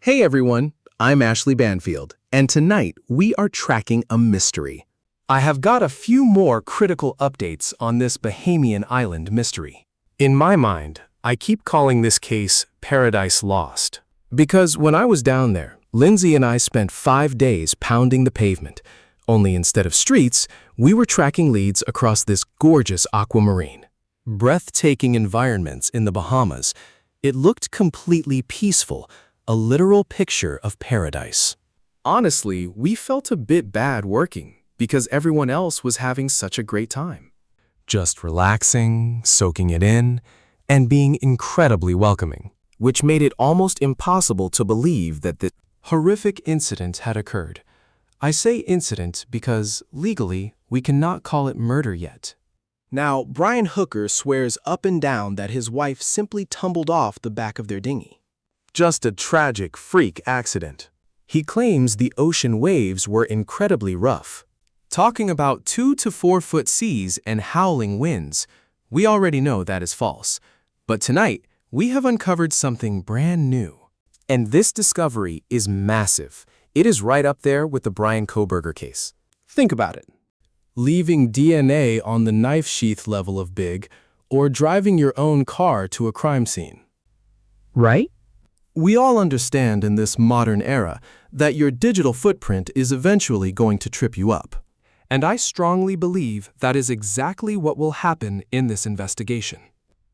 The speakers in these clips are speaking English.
Hey everyone, I'm Ashley Banfield, and tonight we are tracking a mystery. I have got a few more critical updates on this Bahamian island mystery. In my mind, I keep calling this case Paradise Lost. Because when I was down there, Lindsay and I spent 5 days pounding the pavement. Only instead of streets, we were tracking leads across this gorgeous aquamarine. Breathtaking environments in the Bahamas. It looked completely peaceful, a literal picture of paradise. Honestly, we felt a bit bad working because everyone else was having such a great time. Just relaxing, soaking it in, and being incredibly welcoming, which made it almost impossible to believe that the horrific incident had occurred. I say incident because, legally, we cannot call it murder yet. Now, Brian Hooker swears up and down that his wife simply tumbled off the back of their dinghy. Just a tragic freak accident. He claims the ocean waves were incredibly rough. Talking about 2 to 4 foot seas and howling winds, we already know that is false. But tonight, we have uncovered something brand new. And this discovery is massive. It is right up there with the Brian Kohberger case. Think about it. Leaving DNA on the knife sheath level of big, or driving your own car to a crime scene. Right? We all understand in this modern era that your digital footprint is eventually going to trip you up. And I strongly believe that is exactly what will happen in this investigation.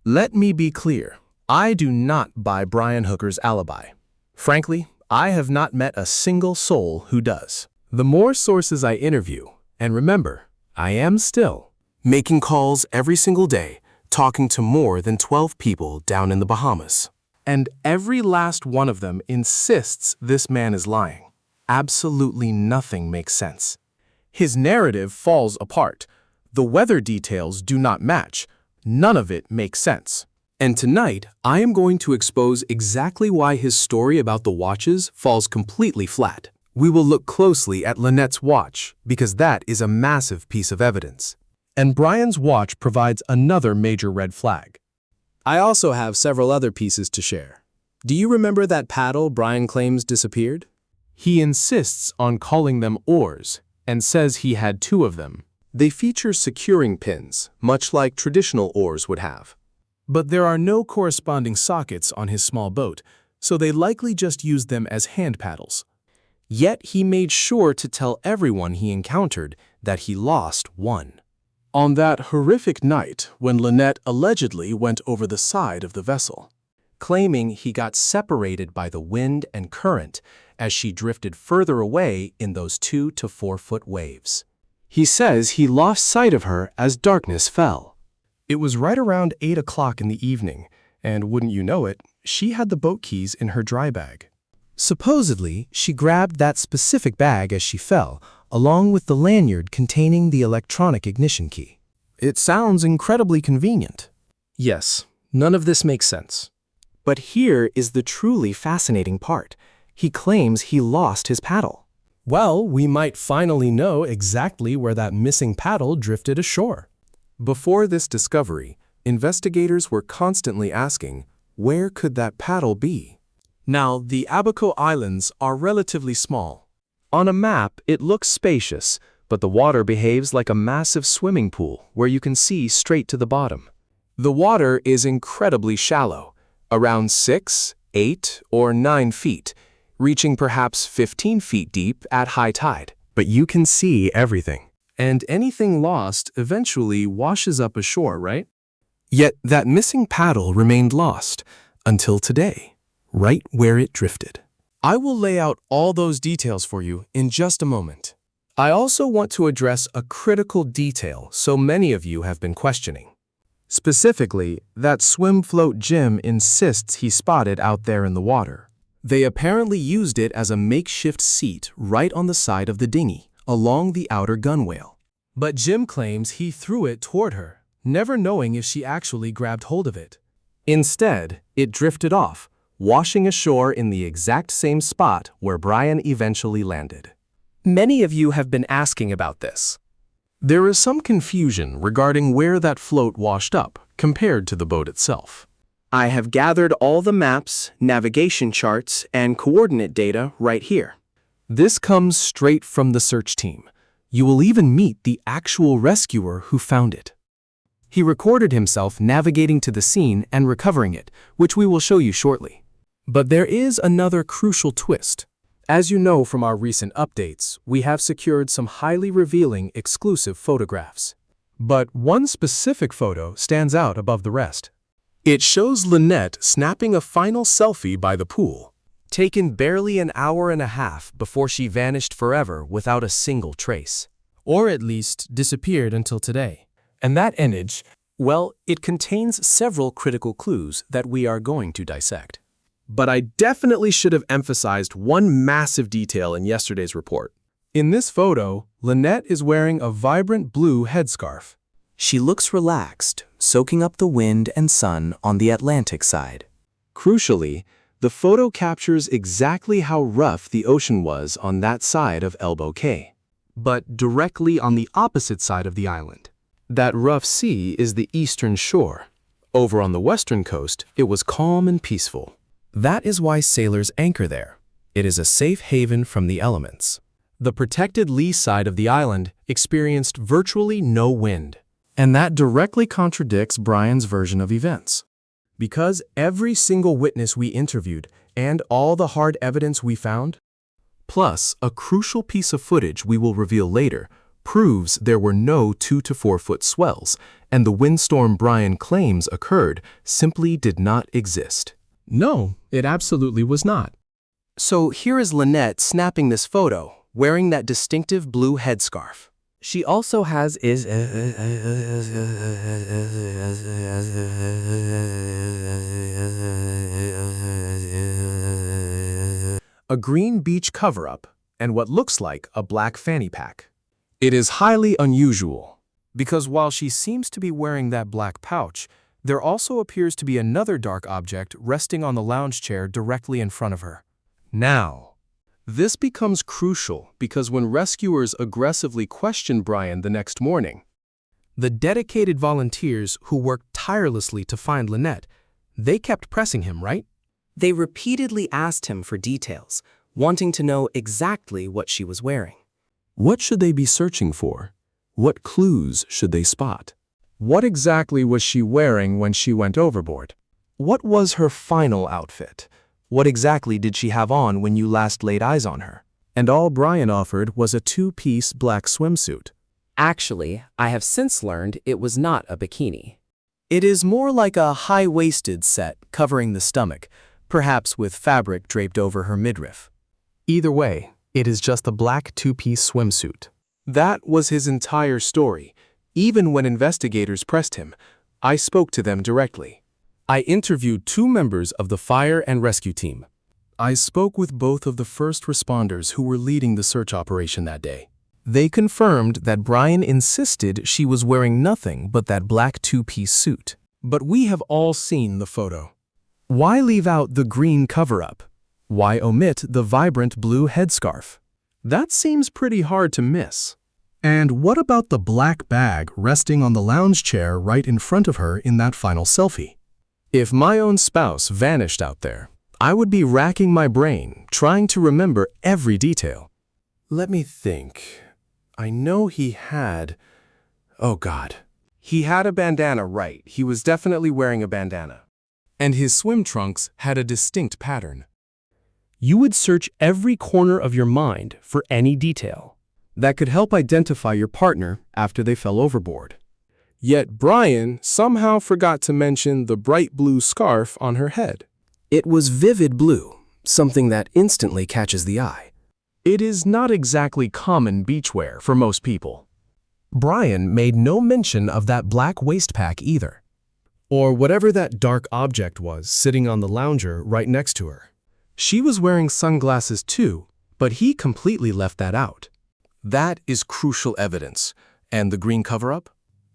Let me be clear. I do not buy Brian Hooker's alibi. Frankly, I have not met a single soul who does. The more sources I interview, and remember, I am still making calls every single day, talking to more than 12 people down in the Bahamas. And every last one of them insists this man is lying. Absolutely nothing makes sense. His narrative falls apart. The weather details do not match. None of it makes sense. And tonight, I am going to expose exactly why his story about the watches falls completely flat. We will look closely at Lynette's watch, because that is a massive piece of evidence. And Brian's watch provides another major red flag. I also have several other pieces to share. Do you remember that paddle Brian claims disappeared? He insists on calling them oars, and says he had 2 of them. They feature securing pins, much like traditional oars would have. But there are no corresponding sockets on his small boat, so they likely just used them as hand paddles. Yet he made sure to tell everyone he encountered that he lost one. On that horrific night when Lynette allegedly went over the side of the vessel, claiming he got separated by the wind and current as she drifted further away in those 2 to 4 foot waves. He says he lost sight of her as darkness fell. It was right around 8 o'clock in the evening, and wouldn't you know it, she had the boat keys in her dry bag. Supposedly, she grabbed that specific bag as she fell, along with the lanyard containing the electronic ignition key. It sounds incredibly convenient. Yes, none of this makes sense. But here is the truly fascinating part. He claims he lost his paddle. Well, we might finally know exactly where that missing paddle drifted ashore. Before this discovery, investigators were constantly asking, where could that paddle be? Now, the Abaco Islands are relatively small. On a map, it looks spacious, but the water behaves like a massive swimming pool where you can see straight to the bottom. The water is incredibly shallow, around 6, 8, or 9 feet, reaching perhaps 15 feet deep at high tide. But you can see everything. And anything lost eventually washes up ashore, right? Yet that missing paddle remained lost until today, right where it drifted. I will lay out all those details for you in just a moment. I also want to address a critical detail so many of you have been questioning. Specifically, that swim float Jim insists he spotted out there in the water. They apparently used it as a makeshift seat right on the side of the dinghy, along the outer gunwale. But Jim claims he threw it toward her, never knowing if she actually grabbed hold of it. Instead, it drifted off, washing ashore in the exact same spot where Brian eventually landed. Many of you have been asking about this. There is some confusion regarding where that float washed up compared to the boat itself. I have gathered all the maps, navigation charts, and coordinate data right here. This comes straight from the search team. You will even meet the actual rescuer who found it. He recorded himself navigating to the scene and recovering it, which we will show you shortly. But there is another crucial twist. As you know from our recent updates, we have secured some highly revealing exclusive photographs. But one specific photo stands out above the rest. It shows Lynette snapping a final selfie by the pool, taken barely an hour and a half before she vanished forever without a single trace. Or at least disappeared until today. And that image, well, it contains several critical clues that we are going to dissect. But I definitely should have emphasized one massive detail in yesterday's report. In this photo, Lynette is wearing a vibrant blue headscarf. She looks relaxed, soaking up the wind and sun on the Atlantic side. Crucially, the photo captures exactly how rough the ocean was on that side of Elbow Cay, but directly on the opposite side of the island. That rough sea is the eastern shore. Over on the western coast, it was calm and peaceful. That is why sailors anchor there. It is a safe haven from the elements. The protected lee side of the island experienced virtually no wind. And that directly contradicts Brian's version of events. Because every single witness we interviewed and all the hard evidence we found, plus a crucial piece of footage we will reveal later, proves there were no 2 to 4 foot swells, and the windstorm Brian claims occurred simply did not exist. No, it absolutely was not. So here is Lynette snapping this photo, wearing that distinctive blue headscarf. She also has a green beach cover-up and what looks like a black fanny pack. It is highly unusual, because while she seems to be wearing that black pouch, there also appears to be another dark object resting on the lounge chair directly in front of her. Now, this becomes crucial because when rescuers aggressively questioned Brian the next morning, the dedicated volunteers who worked tirelessly to find Lynette, they kept pressing him, right? They repeatedly asked him for details, wanting to know exactly what she was wearing. What should they be searching for? What clues should they spot? What exactly was she wearing when she went overboard? What was her final outfit? What exactly did she have on when you last laid eyes on her? And all Brian offered was a 2-piece black swimsuit. Actually, I have since learned it was not a bikini. It is more like a high-waisted set covering the stomach, perhaps with fabric draped over her midriff. Either way, it is just a black 2-piece swimsuit. That was his entire story. Even when investigators pressed him, I spoke to them directly. I interviewed 2 members of the fire and rescue team. I spoke with both of the first responders who were leading the search operation that day. They confirmed that Brian insisted she was wearing nothing but that black 2-piece suit. But we have all seen the photo. Why leave out the green cover-up? Why omit the vibrant blue headscarf? That seems pretty hard to miss. And what about the black bag resting on the lounge chair right in front of her in that final selfie? If my own spouse vanished out there, I would be racking my brain, trying to remember every detail. Let me think. I know he had... Oh God. He had a bandana, right. He was definitely wearing a bandana. And his swim trunks had a distinct pattern. You would search every corner of your mind for any detail that could help identify your partner after they fell overboard. Yet Brian somehow forgot to mention the bright blue scarf on her head. It was vivid blue, something that instantly catches the eye. It is not exactly common beachwear for most people. Brian made no mention of that black waist pack either, or whatever that dark object was sitting on the lounger right next to her. She was wearing sunglasses too, but he completely left that out. That is crucial evidence. And the green cover-up?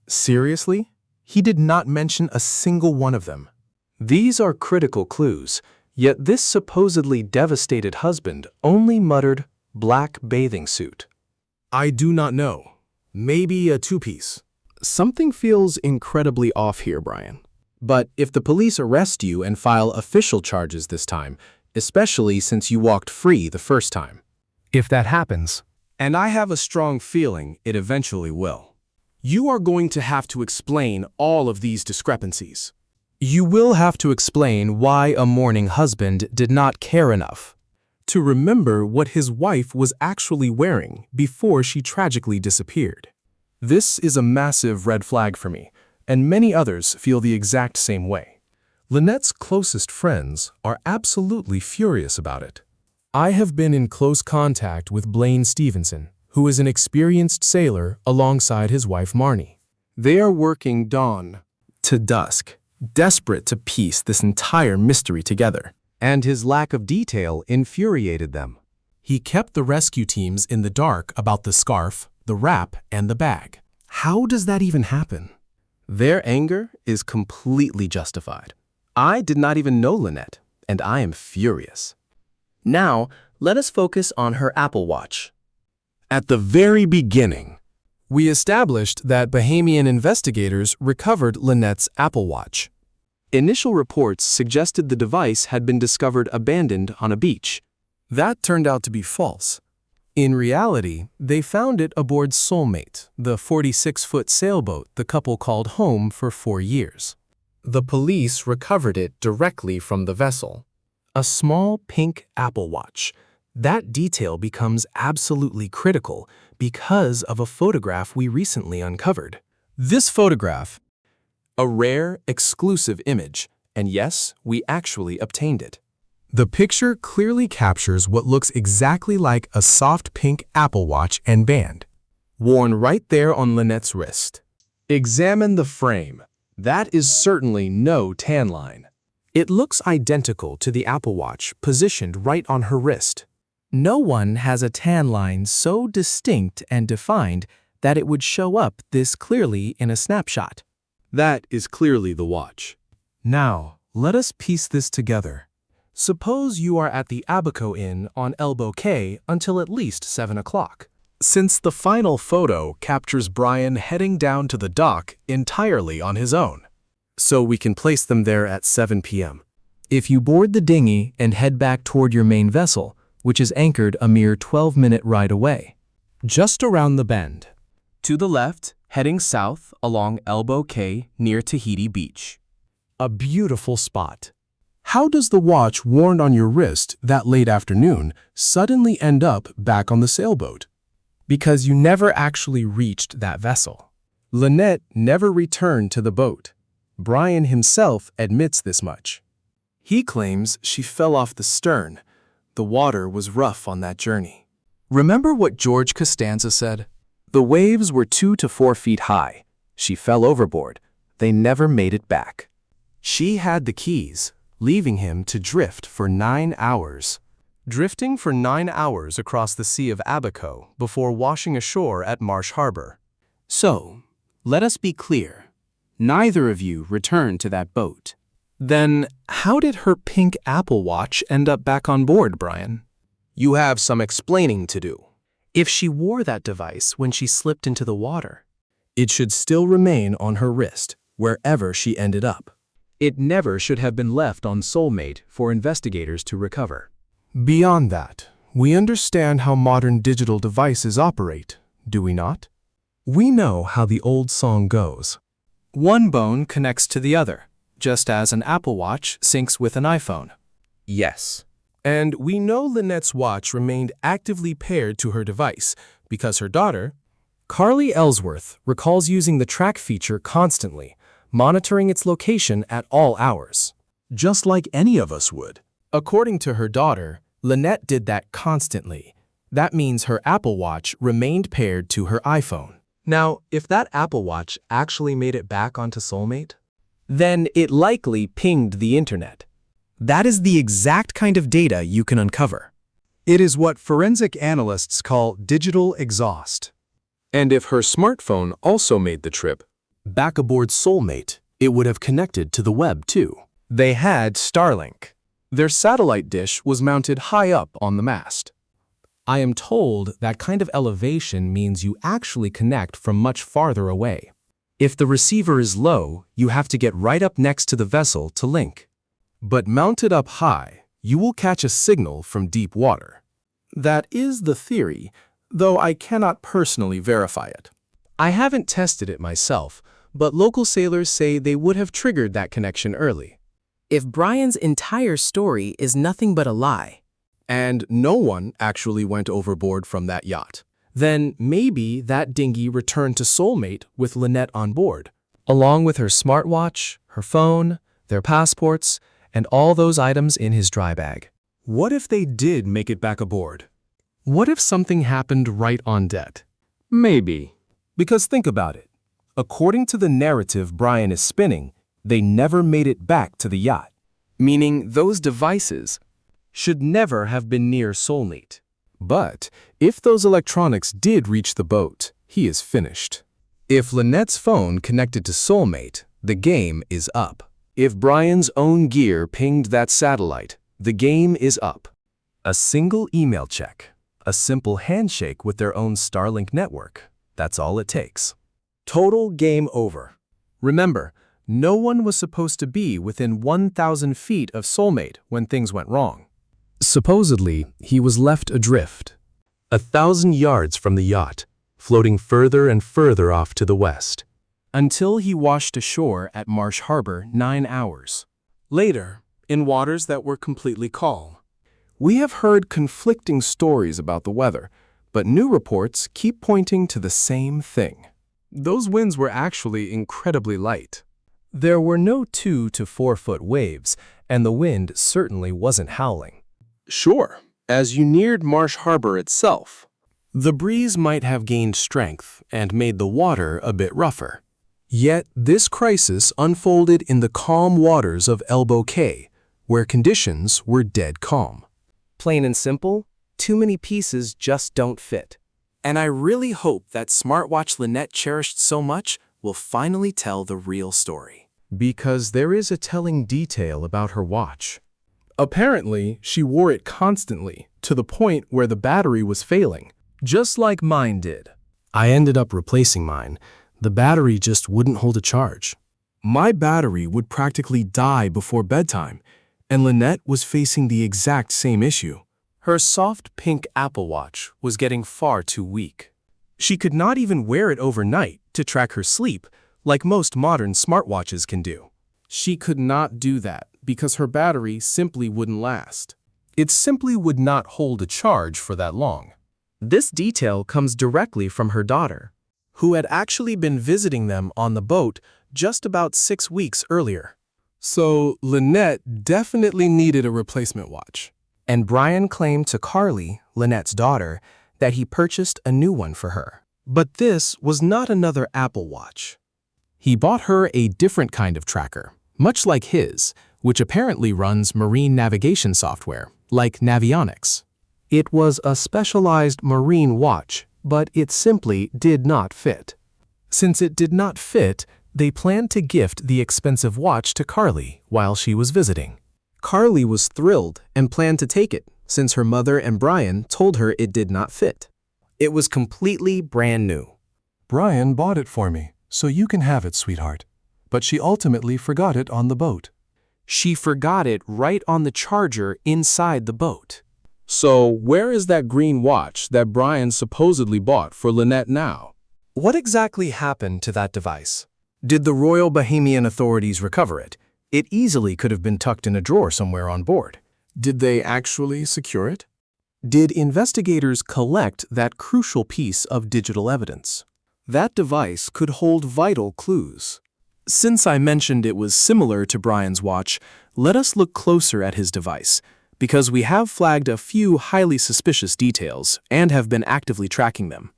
Seriously? He did not mention a single one of them. These are critical clues, yet this supposedly devastated husband only muttered, "black bathing suit." I do not know. Maybe a 2-piece. Something feels incredibly off here, Brian. But if the police arrest you and file official charges this time, especially since you walked free the first time. If that happens, And I have a strong feeling it eventually will. You are going to have to explain all of these discrepancies. you will have to explain why a mourning husband did not care enough to remember what his wife was actually wearing before she tragically disappeared. This is a massive red flag for me, and many others feel the exact same way. Lynette's closest friends are absolutely furious about it. I have been in close contact with Blaine Stevenson, who is an experienced sailor alongside his wife Marnie. They are working dawn to dusk, desperate to piece this entire mystery together. And his lack of detail infuriated them. He kept the rescue teams in the dark about the scarf, the wrap, and the bag. How does that even happen? Their anger is completely justified. I did not even know Lynette, and I am furious. Now, let us focus on her Apple Watch. At the very beginning, We established that Bahamian investigators recovered Lynette's Apple Watch. initial reports suggested the device had been discovered abandoned on a beach. That turned out to be false. In reality, they found it aboard Soulmate, the 46-foot sailboat the couple called home for 4 years. The police recovered it directly from the vessel. A small pink Apple Watch. That detail becomes absolutely critical because of a photograph we recently uncovered. This photograph, a rare, exclusive image, and yes, we actually obtained it. The picture clearly captures what looks exactly like a soft pink Apple Watch and band, worn right there on Lynette's wrist. Examine the frame. That is certainly no tan line. It looks identical to the Apple Watch positioned right on her wrist. No one has a tan line so distinct and defined that it would show up this clearly in a snapshot. That is clearly the watch. Now, let us piece this together. Suppose you are at the Abaco Inn on Elbow Cay until at least 7 o'clock. Since the final photo captures Brian heading down to the dock entirely on his own. So we can place them there at 7 p.m. If you board the dinghy and head back toward your main vessel, which is anchored a mere 12-minute ride away, Just around the bend. To the left, heading south along Elbow Cay near Tahiti Beach. A beautiful spot. How does the watch worn on your wrist that late afternoon suddenly end up back on the sailboat? Because you never actually reached that vessel. Lynette never returned to the boat. Brian himself admits this much. He claims she fell off the stern. The water was rough on that journey. Remember what George Costanza said? The waves were 2 to 4 feet high. She fell overboard. They never made it back. She had the keys, leaving him to drift for 9 hours. Drifting for 9 hours across the Sea of Abaco before washing ashore at Marsh Harbor. So, let us be clear. Neither of you returned to that boat. Then, how did her pink Apple Watch end up back on board, Brian? You have some explaining to do. if she wore that device when she slipped into the water, It should still remain on her wrist, wherever she ended up. It never should have been left on Soulmate for investigators to recover. Beyond that, we understand how modern digital devices operate, do we not? We know how the old song goes. one bone connects to the other, just as an Apple Watch syncs with an iPhone. Yes. And we know Lynette's watch remained actively paired to her device because her daughter, Carly Ellsworth, recalls using the track feature constantly, monitoring its location at all hours. Just like any of us would. According to her daughter, Lynette did that constantly. That means her Apple Watch remained paired to her iPhone. Now, if that Apple Watch actually made it back onto Soulmate, Then it likely pinged the internet. that is the exact kind of data you can uncover. It is what forensic analysts call digital exhaust. And if her smartphone also made the trip, back aboard Soulmate, it would have connected to the web too. They had Starlink. Their satellite dish was mounted high up on the mast. I am told that kind of elevation means you actually connect from much farther away. If the receiver is low, you have to get right up next to the vessel to link. But mounted up high, you will catch a signal from deep water. That is the theory, though I cannot personally verify it. I haven't tested it myself, but local sailors say they would have triggered that connection early. If Brian's entire story is nothing but a lie, And no one actually went overboard from that yacht, then maybe that dinghy returned to Soulmate with Lynette on board, along with her smartwatch, her phone, their passports, and all those items in his dry bag. What if they did make it back aboard? What if something happened right on deck? Maybe. Because think about it. According to the narrative Brian is spinning, they never made it back to the yacht, meaning those devices should never have been near Soulmate. But if those electronics did reach the boat, he is finished. If Lynette's phone connected to Soulmate, the game is up. If Brian's own gear pinged that satellite, the game is up. A single email check, a simple handshake with their own Starlink network. That's all it takes. Total game over. Remember, no one was supposed to be within 1,000 feet of Soulmate when things went wrong. Supposedly, he was left adrift, 1,000 yards from the yacht, floating further and further off to the west, until he washed ashore at Marsh Harbor 9 hours later, in waters that were completely calm. We have heard conflicting stories about the weather, but new reports keep pointing to the same thing. Those winds were actually incredibly light. There were no 2 to 4 foot waves, and the wind certainly wasn't howling. Sure, as you neared Marsh Harbor itself, the breeze might have gained strength and made the water a bit rougher. Yet this crisis unfolded in the calm waters of Elbow Cay, where conditions were dead calm. plain and simple, too many pieces just don't fit. And I really hope that smartwatch Lynette cherished so much will finally tell the real story. Because there is a telling detail about her watch. Apparently, she wore it constantly, to the point where the battery was failing, just like mine did. I ended up replacing mine. The battery just wouldn't hold a charge. My battery would practically die before bedtime, and Lynette was facing the exact same issue. Her soft pink Apple Watch was getting far too weak. She could not even wear it overnight to track her sleep, like most modern smartwatches can do. She could not do that because her battery simply wouldn't last. It simply would not hold a charge for that long. This detail comes directly from her daughter, Who had actually been visiting them on the boat just about 6 weeks earlier. So Lynette definitely needed a replacement watch. and Brian claimed to Carly, Lynette's daughter, that he purchased a new one for her. But this was not another Apple Watch. He bought her a different kind of tracker, much like his, which apparently runs marine navigation software, like Navionics. It was a specialized marine watch, but it simply did not fit. Since it did not fit, they planned to gift the expensive watch to Carly while she was visiting. Carly was thrilled and planned to take it, since her mother and Brian told her it did not fit. It was completely brand new. Brian bought it for me, so you can have it, sweetheart. But she ultimately forgot it on the boat. She forgot it right on the charger inside the boat. So, where is that green watch that Brian supposedly bought for Lynette now? What exactly happened to that device? Did the Royal Bahamian authorities recover it? It easily could have been tucked in a drawer somewhere on board. Did they actually secure it? Did investigators collect that crucial piece of digital evidence? That device could hold vital clues. Since I mentioned it was similar to Brian's watch, let us look closer at his device, because we have flagged a few highly suspicious details and have been actively tracking them.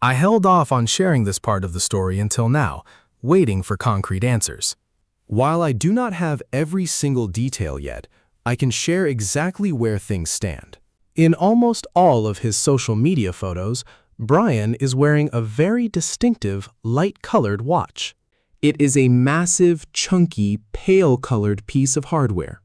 I held off on sharing this part of the story until now, waiting for concrete answers. While I do not have every single detail yet, I can share exactly where things stand. In almost all of his social media photos, Brian is wearing a very distinctive light-colored watch. It is a massive, chunky, pale-colored piece of hardware.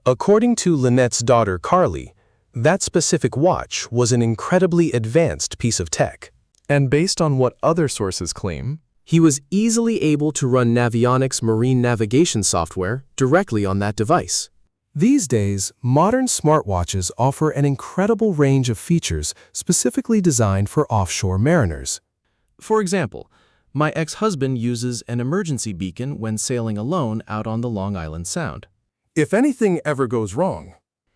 According to Lynette's daughter Carly, that specific watch was an incredibly advanced piece of tech. And based on what other sources claim, He was easily able to run Navionics marine navigation software directly on that device. These days, modern smartwatches offer an incredible range of features specifically designed for offshore mariners. For example, my ex-husband uses an emergency beacon when sailing alone out on the Long Island Sound. If anything ever goes wrong,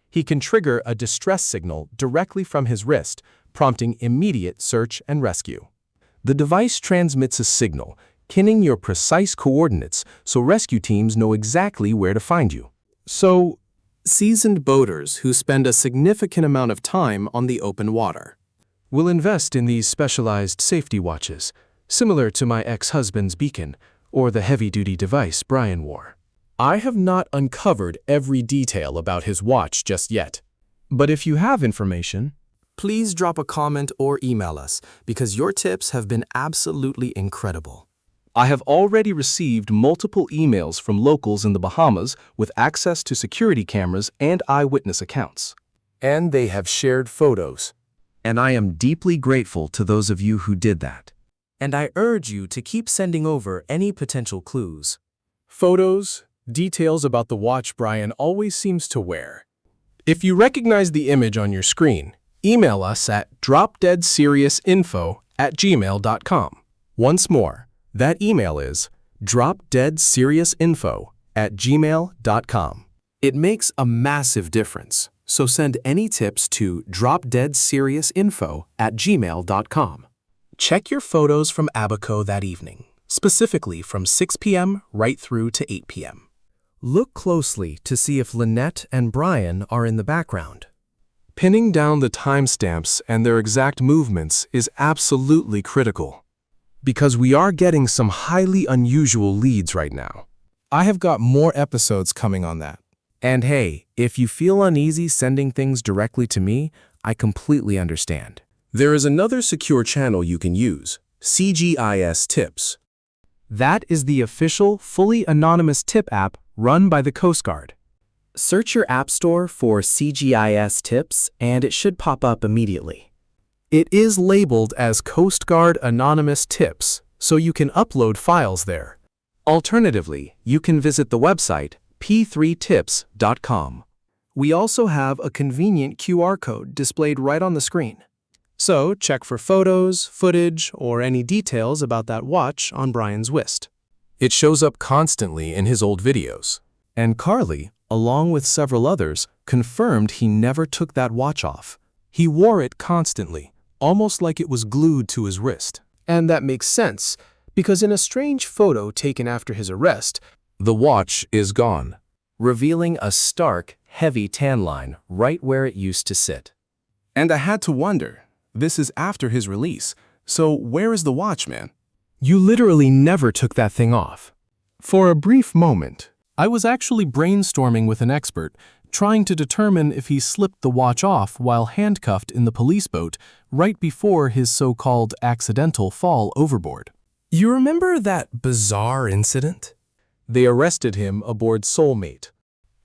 He can trigger a distress signal directly from his wrist, prompting immediate search and rescue. The device transmits a signal, pinning your precise coordinates so rescue teams know exactly where to find you. So, seasoned boaters who spend a significant amount of time on the open water We'll invest in these specialized safety watches, similar to my ex-husband's beacon or the heavy-duty device Brian wore. I have not uncovered every detail about his watch just yet. But if you have information, Please drop a comment or email us because your tips have been absolutely incredible. I have already received multiple emails from locals in the Bahamas with access to security cameras and eyewitness accounts. and they have shared photos. And I am deeply grateful to those of you who did that. And I urge you to keep sending over any potential clues. Photos, details about the watch Brian always seems to wear. If you recognize the image on your screen, email us at dropdeadseriousinfo@gmail.com. Once more, that email is dropdeadseriousinfo@gmail.com. It makes a massive difference, so send any tips to dropdeadseriousinfo@gmail.com. Check your photos from Abaco that evening, specifically from 6 p.m. right through to 8 p.m. Look closely to see if Lynette and Brian are in the background. Pinning down the timestamps and their exact movements is absolutely critical, because we are getting some highly unusual leads right now. I have got more episodes coming on that. And hey, if you feel uneasy sending things directly to me, I completely understand. There is another secure channel you can use, CGIS Tips. That is the official, fully anonymous tip app run by the Coast Guard. Search your App Store for CGIS Tips and it should pop up immediately. It is labeled as Coast Guard Anonymous Tips, so you can upload files there. Alternatively, you can visit the website p3tips.com. We also have a convenient QR code displayed right on the screen. So check for photos, footage, or any details about that watch on Brian's wrist. It shows up constantly in his old videos. And Carly, along with several others, confirmed he never took that watch off. He wore it constantly, almost like it was glued to his wrist. And that makes sense, because in a strange photo taken after his arrest, The watch is gone. Revealing a stark, heavy tan line right where it used to sit. and I had to wonder, this is after his release, so where is the watch, man? You literally never took that thing off. For a brief moment, I was actually brainstorming with an expert, trying to determine if he slipped the watch off while handcuffed in the police boat right before his so-called accidental fall overboard. You remember that bizarre incident? They arrested him aboard Soulmate,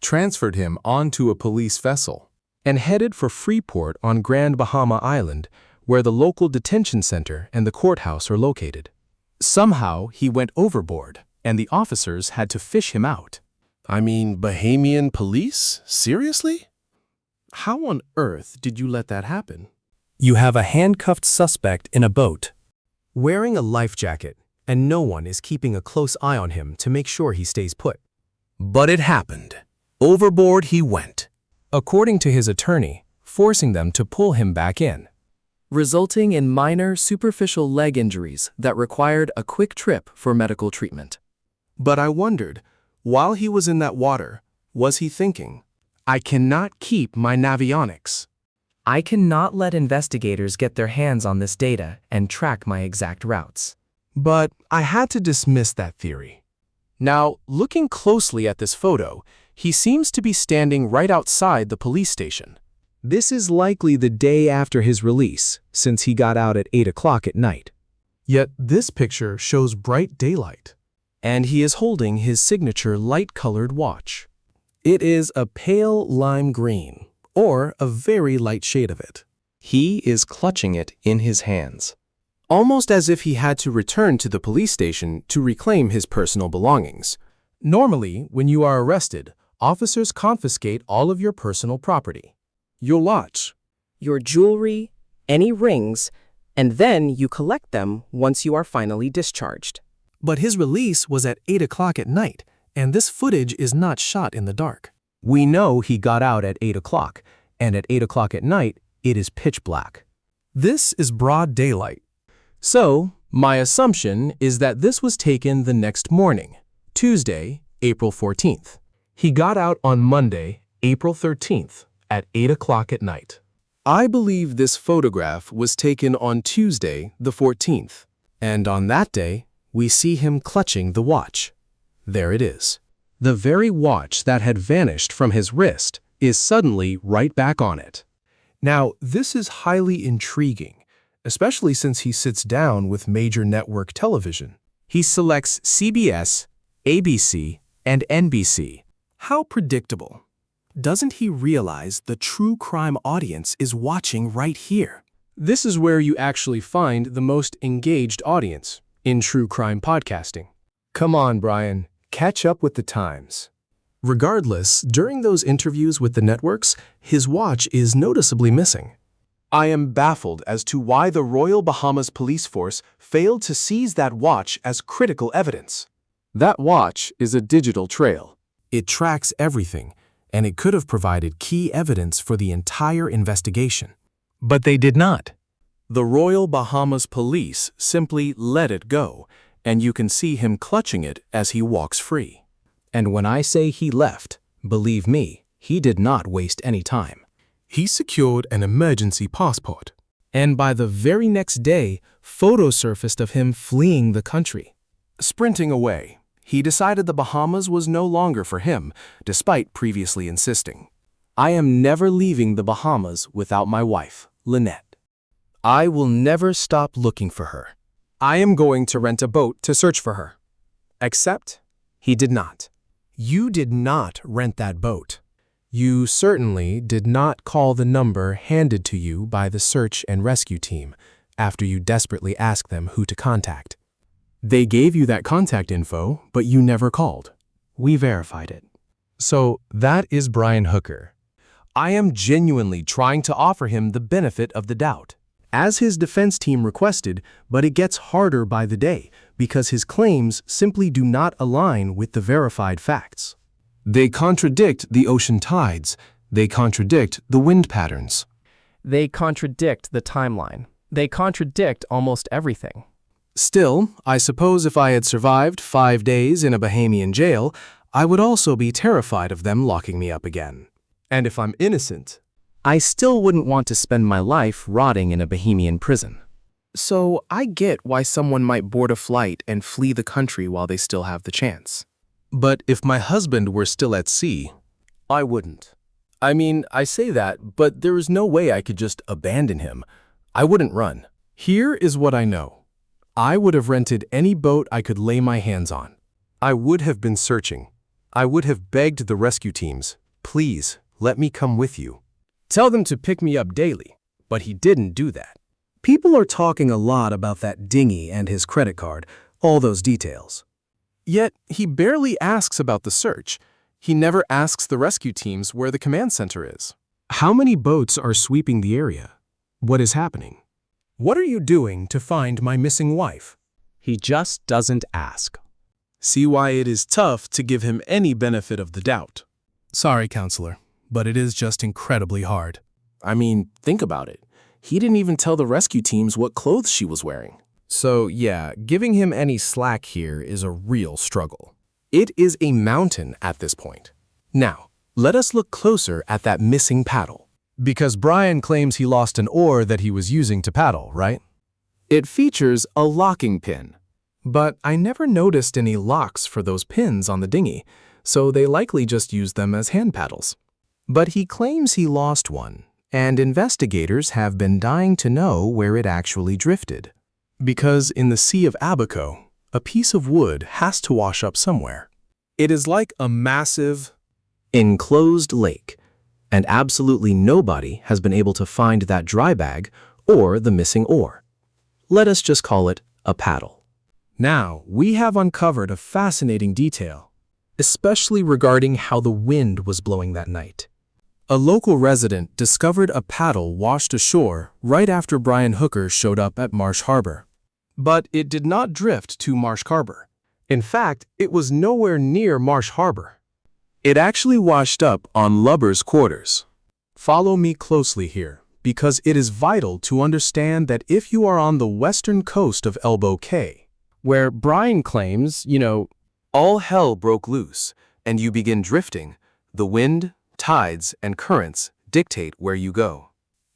transferred him onto a police vessel, and headed for Freeport on Grand Bahama Island, where the local detention center and the courthouse are located. Somehow, he went overboard, and the officers had to fish him out. I mean, Bahamian police? Seriously? How on earth did you let that happen? You have a handcuffed suspect in a boat, wearing a life jacket, and no one is keeping a close eye on him to make sure he stays put. But it happened. Overboard he went. According to his attorney, forcing them to pull him back in. Resulting in minor superficial leg injuries that required a quick trip for medical treatment. But I wondered, while he was in that water, was he thinking, I cannot keep my navionics? I cannot let investigators get their hands on this data and track my exact routes. But I had to dismiss that theory. Now, looking closely at this photo, he seems to be standing right outside the police station. This is likely the day after his release, since he got out at 8 o'clock at night. Yet this picture shows bright daylight. And he is holding his signature light-colored watch. It is a pale lime green, or a very light shade of it. He is clutching it in his hands. almost as if he had to return to the police station to reclaim his personal belongings. Normally, when you are arrested, officers confiscate all of your personal property. Your watch. Your jewelry, any rings, and then you collect them once you are finally discharged. But his release was at 8 o'clock at night, and this footage is not shot in the dark. We know he got out at 8 o'clock, and at 8 o'clock at night, it is pitch black. This is broad daylight. So, my assumption is that this was taken the next morning, Tuesday, April 14th. He got out on Monday, April 13th, at 8 o'clock at night. I believe this photograph was taken on Tuesday, the 14th, and on that day, we see him clutching the watch. There it is. The very watch that had vanished from his wrist is suddenly right back on it. Now, this is highly intriguing, especially since he sits down with major network television. He selects CBS, ABC, and NBC. How predictable. Doesn't he realize the true crime audience is watching right here? This is where you actually find the most engaged audience in true crime podcasting. Come on, Brian, catch up with the times. Regardless, during those interviews with the networks, his watch is noticeably missing. I am baffled as to why the Royal Bahamas Police Force failed to seize that watch as critical evidence. That watch is a digital trail. It tracks everything, and it could have provided key evidence for the entire investigation. But they did not. The Royal Bahamas Police simply let it go, and you can see him clutching it as he walks free. And when I say he left, believe me, he did not waste any time. He secured an emergency passport, and by the very next day, photos surfaced of him fleeing the country. Sprinting away, he decided the Bahamas was no longer for him, despite previously insisting. I am never leaving the Bahamas without my wife, Lynette. I will never stop looking for her. I am going to rent a boat to search for her. Except, he did not. You did not rent that boat. You certainly did not call the number handed to you by the search and rescue team after you desperately asked them who to contact. They gave you that contact info, but you never called. We verified it. So that is Brian Hooker. I am genuinely trying to offer him the benefit of the doubt, as his defense team requested, but it gets harder by the day because his claims simply do not align with the verified facts. They contradict the ocean tides. They contradict the wind patterns. They contradict the timeline. They contradict almost everything. Still, I suppose if I had survived 5 days in a Bahamian jail, I would also be terrified of them locking me up again. And if I'm innocent, I still wouldn't want to spend my life rotting in a Bahamian prison. So I get why someone might board a flight and flee the country while they still have the chance. But if my husband were still at sea, I wouldn't. I mean, I say that, but there is no way I could just abandon him. I wouldn't run. Here is what I know. I would have rented any boat I could lay my hands on. I would have been searching. I would have begged the rescue teams, please, let me come with you. Tell them to pick me up daily, but he didn't do that. People are talking a lot about that dinghy and his credit card, all those details. Yet, he barely asks about the search. He never asks the rescue teams where the command center is. How many boats are sweeping the area? What is happening? What are you doing to find my missing wife? He just doesn't ask. See why it is tough to give him any benefit of the doubt. Sorry, counselor, but it is just incredibly hard. I mean, think about it. He didn't even tell the rescue teams what clothes she was wearing. So yeah, giving him any slack here is a real struggle. It is a mountain at this point. Now, let us look closer at that missing paddle. Because Brian claims he lost an oar that he was using to paddle, right? It features a locking pin. But I never noticed any locks for those pins on the dinghy, so they likely just used them as hand paddles. But he claims he lost one, and investigators have been dying to know where it actually drifted. Because in the Sea of Abaco, a piece of wood has to wash up somewhere. It is like a massive, enclosed lake, and absolutely nobody has been able to find that dry bag or the missing oar. Let us just call it a paddle. Now, we have uncovered a fascinating detail, especially regarding how the wind was blowing that night. A local resident discovered a paddle washed ashore right after Brian Hooker showed up at Marsh Harbor. But it did not drift to Marsh Harbor. In fact, it was nowhere near Marsh Harbor. It actually washed up on Lubber's quarters. Follow me closely here, because it is vital to understand that if you are on the western coast of Elbow Cay, where Brian claims, All hell broke loose, and you begin drifting. The wind, tides, and currents dictate where you go.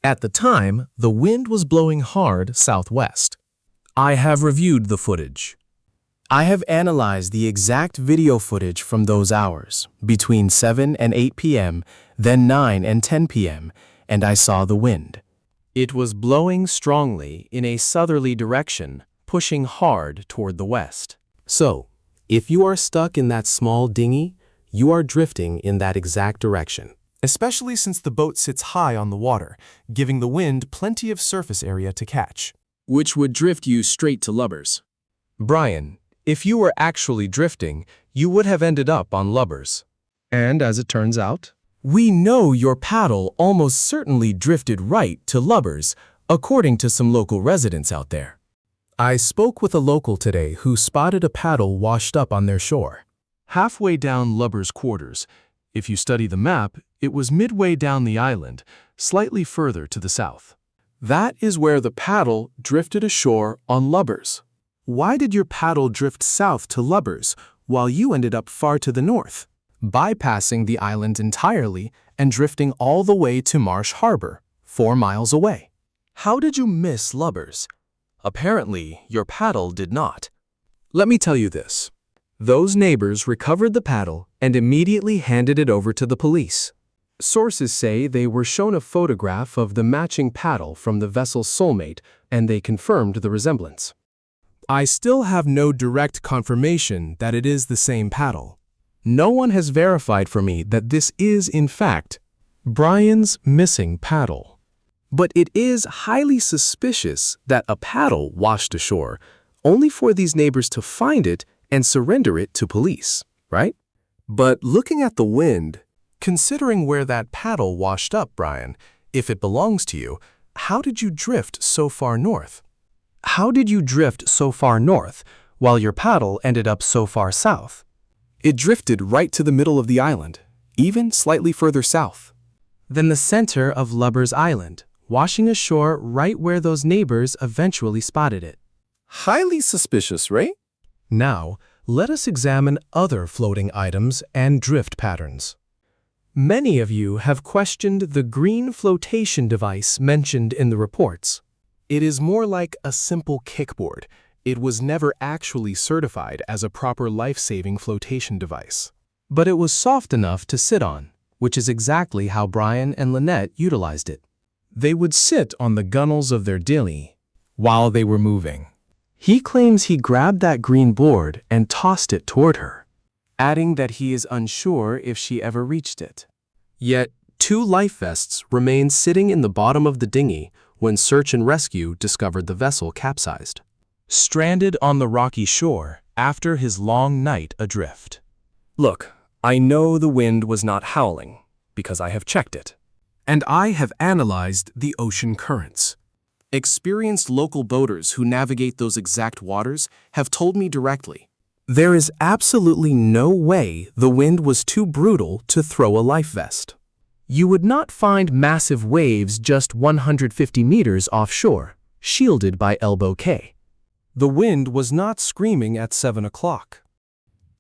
at the time, the wind was blowing hard southwest. I have reviewed the footage. I have analyzed the exact video footage from those hours, between 7 and 8 p.m., then 9 and 10 p.m., and I saw the wind. It was blowing strongly in a southerly direction, pushing hard toward the west. So, if you are stuck in that small dinghy, you are drifting in that exact direction. Especially since the boat sits high on the water, giving the wind plenty of surface area to catch. Which would drift you straight to Lubbers. Brian, if you were actually drifting, you would have ended up on Lubbers. And as it turns out, we know your paddle almost certainly drifted right to Lubbers, according to some local residents out there. I spoke with a local today who spotted a paddle washed up on their shore. Halfway down Lubbers Quarters, if you study the map, it was midway down the island, slightly further to the south. That is where the paddle drifted ashore on Lubbers. Why did your paddle drift south to Lubbers while you ended up far to the north, bypassing the island entirely and drifting all the way to Marsh Harbor, 4 miles away? How did you miss Lubbers? Apparently, your paddle did not. Let me tell you this. Those neighbors recovered the paddle and immediately handed it over to the police. Sources say they were shown a photograph of the matching paddle from the vessel's soulmate, and they confirmed the resemblance. I still have no direct confirmation that it is the same paddle. No one has verified for me that this is, in fact, Brian's missing paddle. But it is highly suspicious that a paddle washed ashore, only for these neighbors to find it and surrender it to police, right? But looking at the wind, considering where that paddle washed up, Brian, if it belongs to you, how did you drift so far north? How did you drift so far north while your paddle ended up so far south? It drifted right to the middle of the island, even slightly further south than the center of Lubbers Island, washing ashore right where those neighbors eventually spotted it. Highly suspicious, right? Now, let us examine other floating items and drift patterns. Many of you have questioned the green flotation device mentioned in the reports. It is more like a simple kickboard. It was never actually certified as a proper life-saving flotation device. But it was soft enough to sit on, which is exactly how Brian and Lynette utilized it. They would sit on the gunnels of their dinghy while they were moving. He claims he grabbed that green board and tossed it toward her, adding that he is unsure if she ever reached it. Yet, 2 life vests remained sitting in the bottom of the dinghy when search and rescue discovered the vessel capsized, stranded on the rocky shore after his long night adrift. Look, I know the wind was not howling, because I have checked it. And I have analyzed the ocean currents. Experienced local boaters who navigate those exact waters have told me directly, there is absolutely no way the wind was too brutal to throw a life vest. You would not find massive waves just 150 meters offshore, shielded by Elbow Cay. The wind was not screaming at 7 o'clock,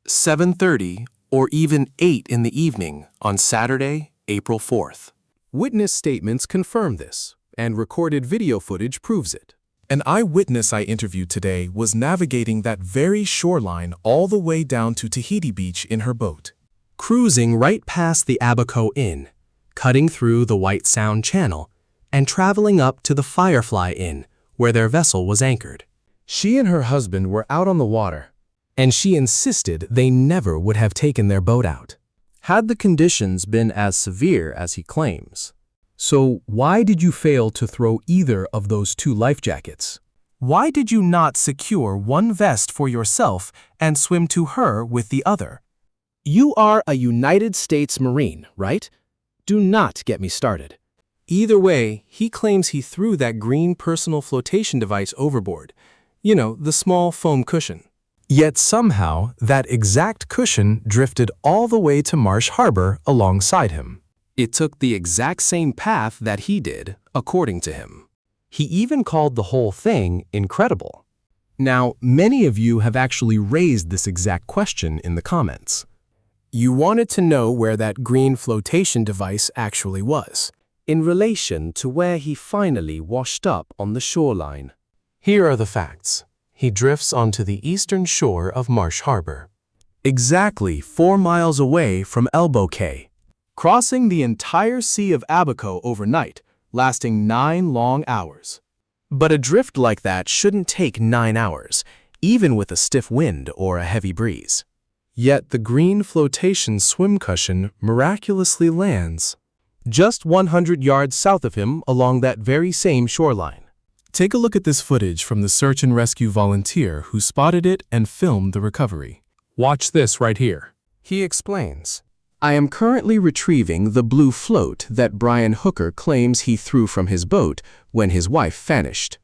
7:30, or even 8 in the evening on Saturday, April 4th. Witness statements confirm this, and recorded video footage proves it. An eyewitness I interviewed today was navigating that very shoreline all the way down to Tahiti Beach in her boat, cruising right past the Abaco Inn, cutting through the White Sound Channel, and traveling up to the Firefly Inn, where their vessel was anchored. She and her husband were out on the water, and she insisted they never would have taken their boat out, had the conditions been as severe as he claims. So why did you fail to throw either of those 2 life jackets? Why did you not secure one vest for yourself and swim to her with the other? You are a United States Marine, right? Do not get me started. Either way, he claims he threw that green personal flotation device overboard. You know, the small foam cushion. Yet somehow, that exact cushion drifted all the way to Marsh Harbor alongside him. It took the exact same path that he did, according to him. He even called the whole thing incredible. Now, many of you have actually raised this exact question in the comments. You wanted to know where that green flotation device actually was, in relation to where he finally washed up on the shoreline. Here are the facts. He drifts onto the eastern shore of Marsh Harbor, exactly 4 miles away from Elbow Cay, crossing the entire Sea of Abaco overnight, lasting 9 long hours. But a drift like that shouldn't take 9 hours, even with a stiff wind or a heavy breeze. Yet the green flotation swim cushion miraculously lands just 100 yards south of him along that very same shoreline. Take a look at this footage from the search and rescue volunteer who spotted it and filmed the recovery. Watch this right here. He explains. I am currently retrieving the blue float that Brian Hooker claims he threw from his boat when his wife vanished.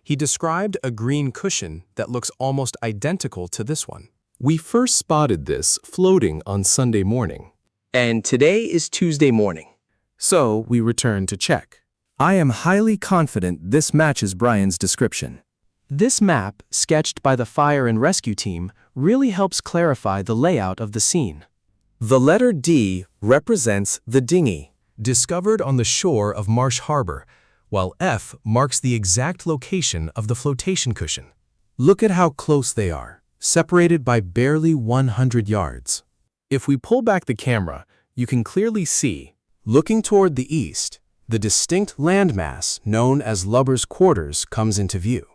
He described a green cushion that looks almost identical to this one. We first spotted this floating on Sunday morning. And today is Tuesday morning. So we returned to check. I am highly confident this matches Brian's description. This map, sketched by the fire and rescue team, really helps clarify the layout of the scene. The letter D represents the dinghy, discovered on the shore of Marsh Harbor, while F marks the exact location of the flotation cushion. Look at how close they are, separated by barely 100 yards. If we pull back the camera, you can clearly see, looking toward the east, the distinct landmass known as Lubber's Quarters comes into view.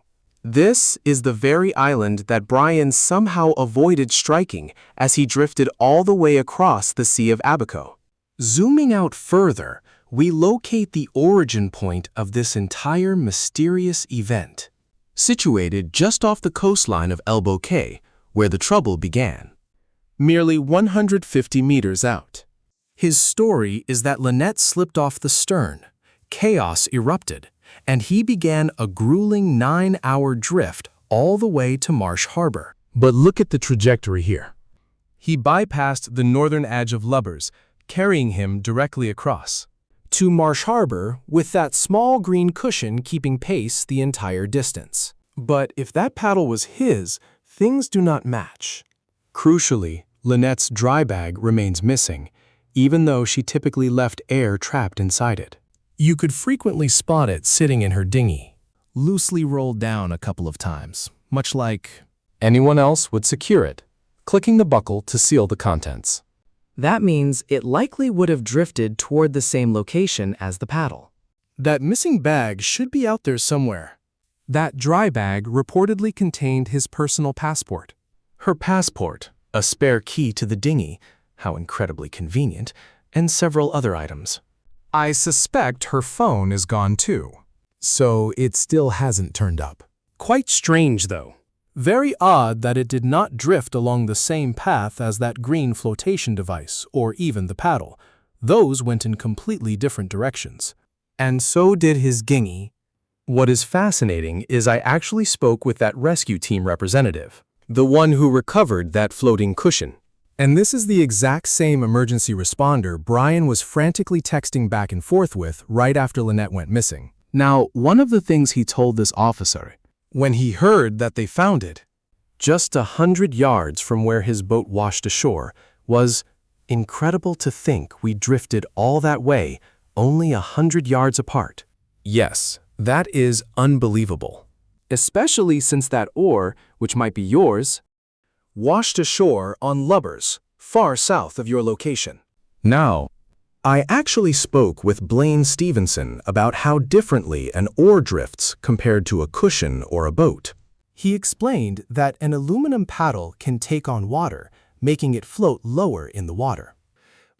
This is the very island that Brian somehow avoided striking as he drifted all the way across the Sea of Abaco. Zooming out further, we locate the origin point of this entire mysterious event, situated just off the coastline of Elbow Cay, where the trouble began, merely 150 meters out. His story is that Lynette slipped off the stern, chaos erupted, and he began a grueling 9-hour drift all the way to Marsh Harbor. But look at the trajectory here. He bypassed the northern edge of Lubbers, carrying him directly across to Marsh Harbor with that small green cushion keeping pace the entire distance. But if that paddle was his, things do not match. Crucially, Lynette's dry bag remains missing, even though she typically left air trapped inside it. You could frequently spot it sitting in her dinghy, loosely rolled down a couple of times, much like anyone else would secure it, clicking the buckle to seal the contents. That means it likely would have drifted toward the same location as the paddle. That missing bag should be out there somewhere. That dry bag reportedly contained his personal passport. Her passport, a spare key to the dinghy, how incredibly convenient, and several other items. I suspect her phone is gone too. So it still hasn't turned up. Quite strange, though. Very odd that it did not drift along the same path as that green flotation device, or even the paddle. Those went in completely different directions. And so did his dinghy. What is fascinating is I actually spoke with that rescue team representative, the one who recovered that floating cushion. And this is the exact same emergency responder Brian was frantically texting back and forth with right after Lynette went missing. Now, one of the things he told this officer, when he heard that they found it, just 100 yards from where his boat washed ashore, was incredible to think we drifted all that way, only 100 yards apart. Yes, that is unbelievable. Especially since that oar, which might be yours, washed ashore on Lubbers, far south of your location. Now, I actually spoke with Blaine Stevenson about how differently an oar drifts compared to a cushion or a boat. He explained that an aluminum paddle can take on water, making it float lower in the water.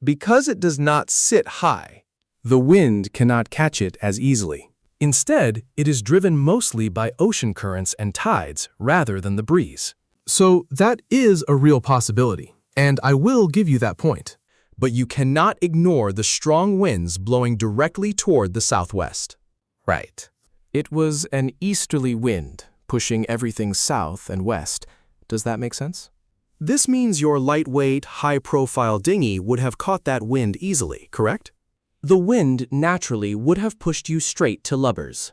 Because it does not sit high, the wind cannot catch it as easily. Instead, it is driven mostly by ocean currents and tides rather than the breeze. So that is a real possibility, and I will give you that point. But you cannot ignore the strong winds blowing directly toward the southwest. Right. It was an easterly wind, pushing everything south and west. Does that make sense? This means your lightweight, high-profile dinghy would have caught that wind easily, correct? The wind naturally would have pushed you straight to Lubbers.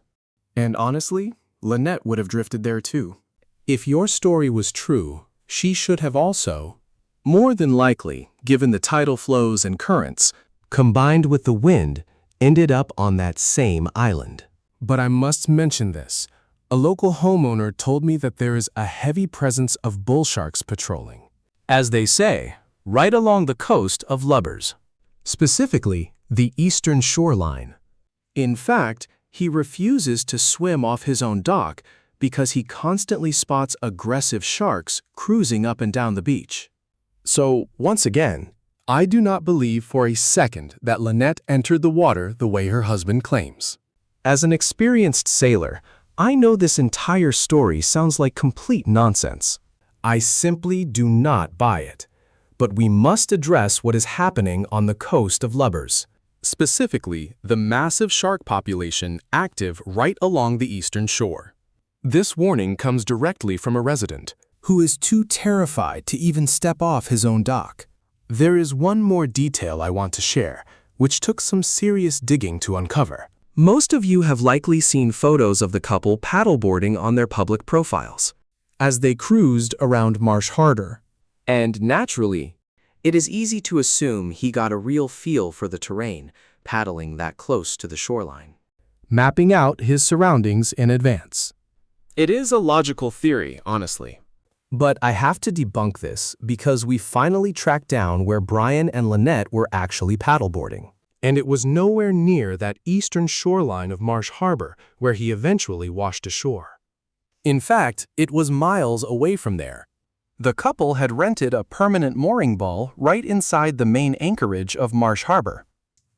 And honestly, Lynette would have drifted there too. If your story was true, she should have also, More than likely, given the tidal flows and currents, combined with the wind, ended up on that same island. But I must mention this. A local homeowner told me that there is a heavy presence of bull sharks patrolling. As they say, right along the coast of Lubbers. specifically, the eastern shoreline. In fact, he refuses to swim off his own dock because he constantly spots aggressive sharks cruising up and down the beach. So, once again, I do not believe for a second that Lynette entered the water the way her husband claims. As an experienced sailor, I know this entire story sounds like complete nonsense. I simply do not buy it. But we must address what is happening on the coast of Lubbers. Specifically, the massive shark population active right along the eastern shore. This warning comes directly from a resident who is too terrified to even step off his own dock. There is one more detail I want to share, which took some serious digging to uncover. Most of you have likely seen photos of the couple paddleboarding on their public profiles. As they cruised around Marsh Harbor. And naturally, it is easy to assume he got a real feel for the terrain, paddling that close to the shoreline. Mapping out his surroundings in advance. It is a logical theory, honestly. But I have to debunk this because we finally tracked down where Brian and Lynette were actually paddleboarding. And it was nowhere near that eastern shoreline of Marsh Harbor where he eventually washed ashore. In fact, it was miles away from there. The couple had rented a permanent mooring ball right inside the main anchorage of Marsh Harbor.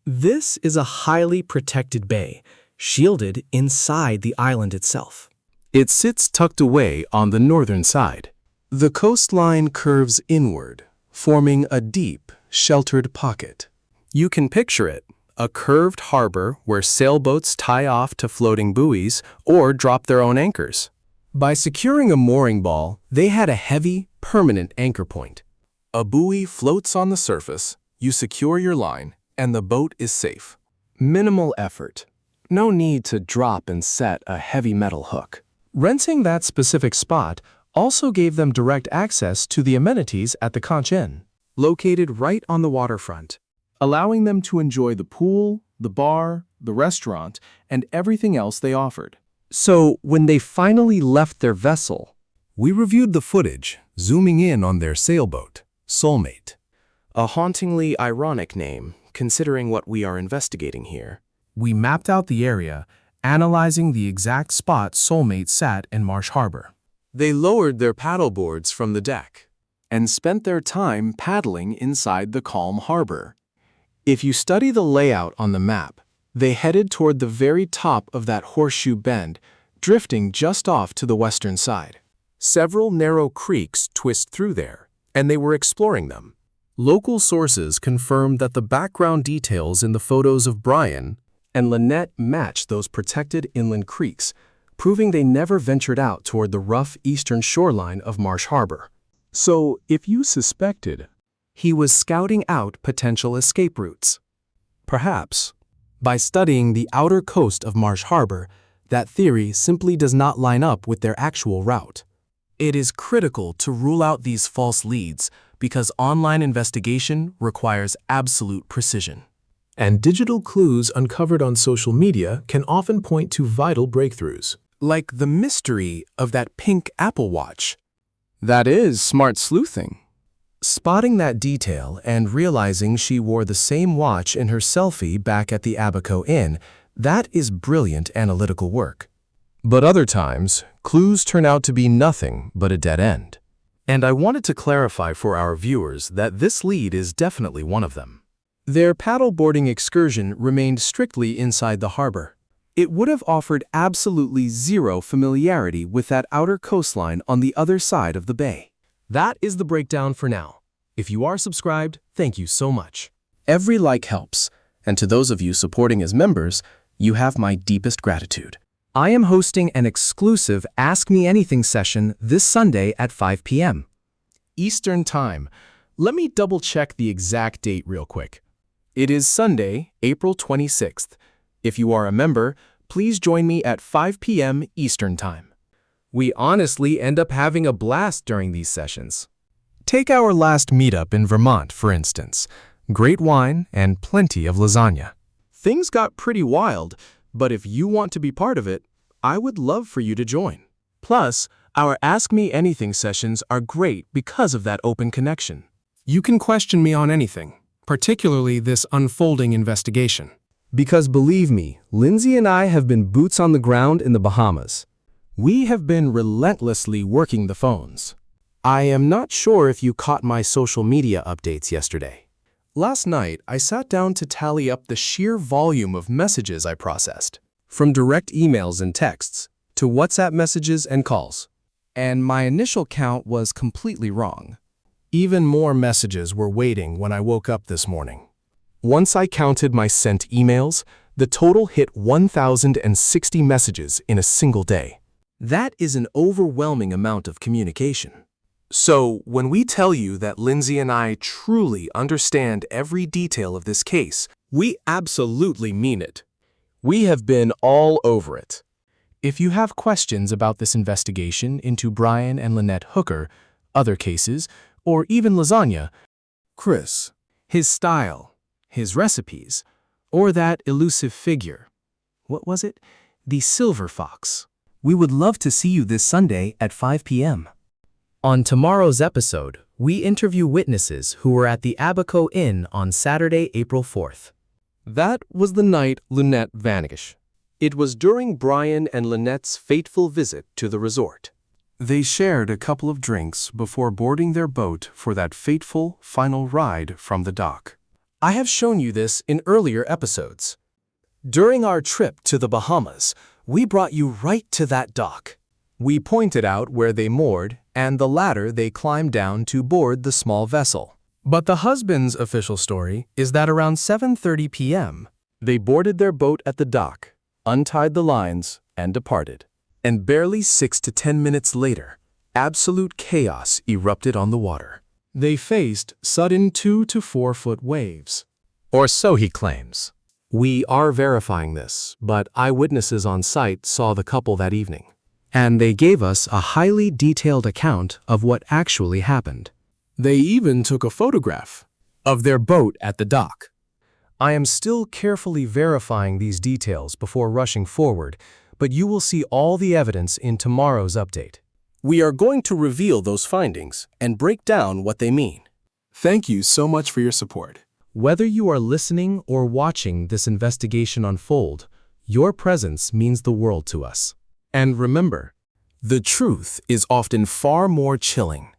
This is a highly protected bay, shielded inside the island itself. It sits tucked away on the northern side. The coastline curves inward, forming a deep, sheltered pocket. You can picture it, a curved harbor where sailboats tie off to floating buoys or drop their own anchors. By securing a mooring ball, they had a heavy, permanent anchor point. A buoy floats on the surface, you secure your line, and the boat is safe. Minimal effort. No need to drop and set a heavy metal hook. Renting that specific spot also gave them direct access to the amenities at the Conch Inn, located right on the waterfront, allowing them to enjoy the pool, the bar, the restaurant, and everything else they offered. So, when they finally left their vessel, We reviewed the footage, zooming in on their sailboat, Soulmate. a hauntingly ironic name, considering what we are investigating here. We mapped out the area, analyzing the exact spot Soulmate sat in Marsh Harbor. They lowered their paddleboards from the deck And spent their time paddling inside the calm harbor. If you study the layout on the map, they headed toward the very top of that horseshoe bend, drifting just off to the western side. Several narrow creeks twist through there, and they were exploring them. Local sources confirmed that the background details in the photos of Brian and Lynette matched those protected inland creeks, proving they never ventured out toward the rough eastern shoreline of Marsh Harbor. So, if you suspected, He was scouting out potential escape routes. Perhaps, by studying the outer coast of Marsh Harbor, that theory simply does not line up with their actual route. It is critical to rule out these false leads because online investigation requires absolute precision. And digital clues uncovered on social media can often point to vital breakthroughs. Like the mystery of that pink Apple Watch. that is smart sleuthing. Spotting that detail and realizing she wore the same watch in her selfie back at the Abaco Inn, that is brilliant analytical work. But other times, clues turn out to be nothing but a dead end. And I wanted to clarify for our viewers that this lead is definitely one of them. Their paddleboarding excursion remained strictly inside the harbor. It would have offered absolutely zero familiarity with that outer coastline on the other side of the bay. That is the breakdown for now. If you are subscribed, thank you so much. Every like helps, and to those of you supporting as members, you have my deepest gratitude. I am hosting an exclusive Ask Me Anything session this Sunday at 5 p.m. Eastern Time. Let me double-check the exact date real quick. It is Sunday, April 26th. If you are a member, please join me at 5 p.m. Eastern Time. We honestly end up having a blast during these sessions. Take our last meetup in Vermont, for instance. Great wine and plenty of lasagna. Things got pretty wild, but if you want to be part of it, I would love for you to join. Plus, our Ask Me Anything sessions are great because of that open connection. You can question me on anything, particularly this unfolding investigation. Because believe me, Lindsay and I have been boots on the ground in the Bahamas. We have been relentlessly working the phones. I am not sure if you caught my social media updates yesterday. Last night, I sat down to tally up the sheer volume of messages I processed. From direct emails and texts to WhatsApp messages and calls. And my initial count was completely wrong. Even more messages were waiting when I woke up this morning. Once I counted my sent emails, the total hit 1,060 messages in a single day. That is an overwhelming amount of communication. So, when we tell you that Lindsay and I truly understand every detail of this case, we absolutely mean it. We have been all over it. If you have questions about this investigation into Brian and Lynette Hooker, other cases, or even lasagna, Chris, his style, his recipes, or that elusive figure, what was it? The silver fox. We would love to see you this Sunday at 5 p.m. On tomorrow's episode, we interview witnesses who were at the Abaco Inn on Saturday, April 4th. That was the night Lynette vanished. It was during Brian and Lynette's fateful visit to the resort. They shared a couple of drinks before boarding their boat for that fateful final ride from the dock. I have shown you this in earlier episodes. During our trip to the Bahamas, we brought you right to that dock. We pointed out where they moored and the ladder they climbed down to board the small vessel. But the husband's official story is that around 7:30 p.m., they boarded their boat at the dock, untied the lines, and departed. And barely 6 to 10 minutes later, absolute chaos erupted on the water. They faced sudden 2 to 4 foot waves. Or so he claims. We are verifying this, but eyewitnesses on site saw the couple that evening. And they gave us a highly detailed account of what actually happened. They even took a photograph of their boat at the dock. I am still carefully verifying these details before rushing forward, but you will see all the evidence in tomorrow's update. We are going to reveal those findings and break down what they mean. Thank you so much for your support. Whether you are listening or watching this investigation unfold, your presence means the world to us. And remember, the truth is often far more chilling